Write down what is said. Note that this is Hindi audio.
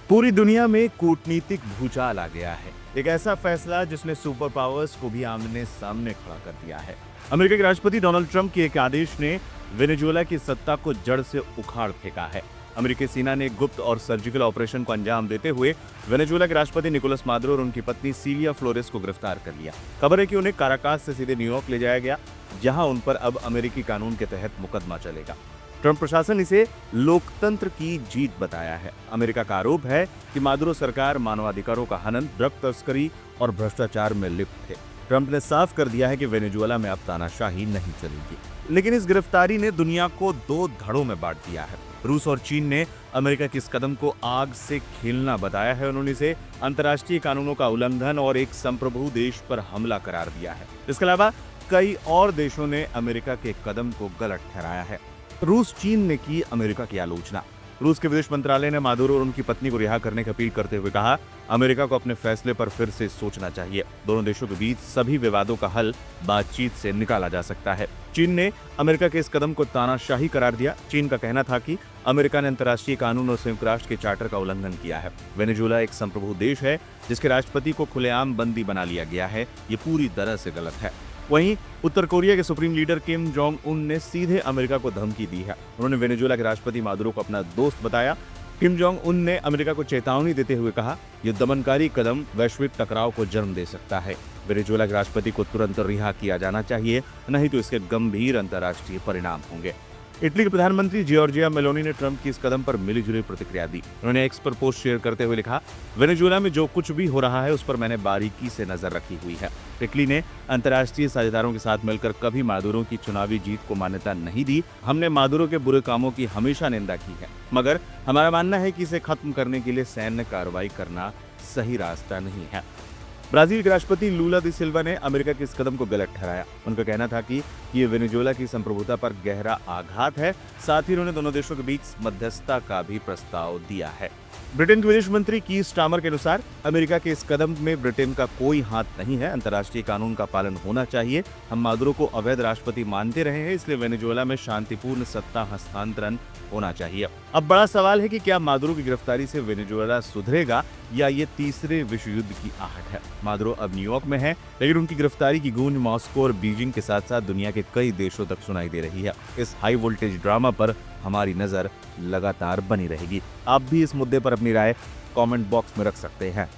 पूरी दुनिया में कूटनीतिक भूचाल आ गया है। एक ऐसा फैसला जिसने सुपर पावर्स को भी आमने सामने खड़ा कर दिया है। अमेरिका के राष्ट्रपति डोनाल्ड ट्रंप के एक आदेश ने वेनेजुएला की सत्ता को जड़ से उखाड़ फेंका है। अमेरिकी सेना ने गुप्त और सर्जिकल ऑपरेशन को अंजाम देते हुए वेनेजुएला के राष्ट्रपति निकोलस मादुरो और उनकी पत्नी सिलिया फ्लोरेस को गिरफ्तार कर लिया। खबर है कि उन्हें काराकास से सीधे न्यूयॉर्क ले जाया गया, जहां उन पर अब अमेरिकी कानून के तहत मुकदमा चलेगा। ट्रंप प्रशासन इसे लोकतंत्र की जीत बताया है। अमेरिका का आरोप है कि मादुरो सरकार मानवाधिकारों का हनन, ड्रग तस्करी और भ्रष्टाचार में लिप्त है। ट्रंप ने साफ कर दिया है कि वेनेजुएला में अब तानाशाही नहीं चलेगी। लेकिन इस गिरफ्तारी ने दुनिया को दो धड़ों में बांट दिया है। रूस और चीन ने अमेरिका के इस कदम को आग से खेलना बताया है। उन्होंने इसे अंतर्राष्ट्रीय कानूनों का उल्लंघन और एक संप्रभु देश पर हमला करार दिया है। इसके अलावा कई और देशों ने अमेरिका के कदम को गलत ठहराया है। रूस चीन ने की अमेरिका की आलोचना। रूस के विदेश मंत्रालय ने मादुरो और उनकी पत्नी को रिहा करने की अपील करते हुए कहा, अमेरिका को अपने फैसले पर फिर से सोचना चाहिए। दोनों देशों के बीच सभी विवादों का हल बातचीत से निकाला जा सकता है। चीन ने अमेरिका के इस कदम को तानाशाही करार दिया। चीन का कहना था कि अमेरिका ने अंतर्राष्ट्रीय कानून और संयुक्त राष्ट्र के चार्टर का उल्लंघन किया है। वेनेजुएला एक संप्रभु देश है जिसके राष्ट्रपति को खुलेआम बंदी बना लिया गया है। ये पूरी तरह से गलत है। वहीं उत्तर कोरिया के supreme leader Kim Jong Un ने सीधे अमेरिका को धमकी दी है। उन्होंने वेनेजुएला के राष्ट्रपति मादुरो को अपना दोस्त बताया। किम जोंग उन ने अमेरिका को चेतावनी देते हुए कहा, यह दमनकारी कदम वैश्विक टकराव को जन्म दे सकता है। वेनेजुएला के राष्ट्रपति को तुरंत रिहा किया जाना चाहिए, नहीं तो इसके गंभीर अंतर्राष्ट्रीय परिणाम होंगे। इटली के प्रधानमंत्री जियोर्जिया मेलोनी ने ट्रंप की इस कदम पर मिलीजुली प्रतिक्रिया दी। उन्होंने एक्स पर पोस्ट शेयर करते हुए लिखा, वेनेजुएला में जो कुछ भी हो रहा है उस पर मैंने बारीकी से नजर रखी हुई है। इटली ने अंतर्राष्ट्रीय साझेदारों के साथ मिलकर कभी मादुरो की चुनावी जीत को मान्यता नहीं दी। हमने मादुरो के बुरे कामों की हमेशा निंदा की है, मगर हमारा मानना है कि इसे खत्म करने के लिए सैन्य कार्रवाई करना सही रास्ता नहीं है। ब्राजील के राष्ट्रपति लूला दी सिल्वा ने अमेरिका के इस कदम को गलत ठहराया। उनका कहना था कि ये वेनेजुएला की संप्रभुता पर गहरा आघात है। साथ ही उन्होंने दोनों देशों के बीच मध्यस्थता का भी प्रस्ताव दिया है। ब्रिटेन के विदेश मंत्री की स्टामर के अनुसार अमेरिका के इस कदम में ब्रिटेन का कोई हाथ नहीं है। अंतर्राष्ट्रीय कानून का पालन होना चाहिए। हम मादुरो को अवैध राष्ट्रपति मानते रहे हैं, इसलिए वेनेजुएला में शांतिपूर्ण सत्ता हस्तांतरण होना चाहिए। अब बड़ा सवाल है कि क्या मादुरो की गिरफ्तारी से वेनेजुएला सुधरेगा या ये तीसरे विश्व युद्ध की आहट है। मादुरो अब न्यूयॉर्क में है, लेकिन उनकी गिरफ्तारी की गूंज मॉस्को और बीजिंग के साथ साथ दुनिया के कई देशों तक सुनाई दे रही है। इस हाई वोल्टेज ड्रामा पर हमारी नजर लगातार बनी रहेगी। आप भी इस मुद्दे पर अपनी राय कमेंट बॉक्स में रख सकते हैं।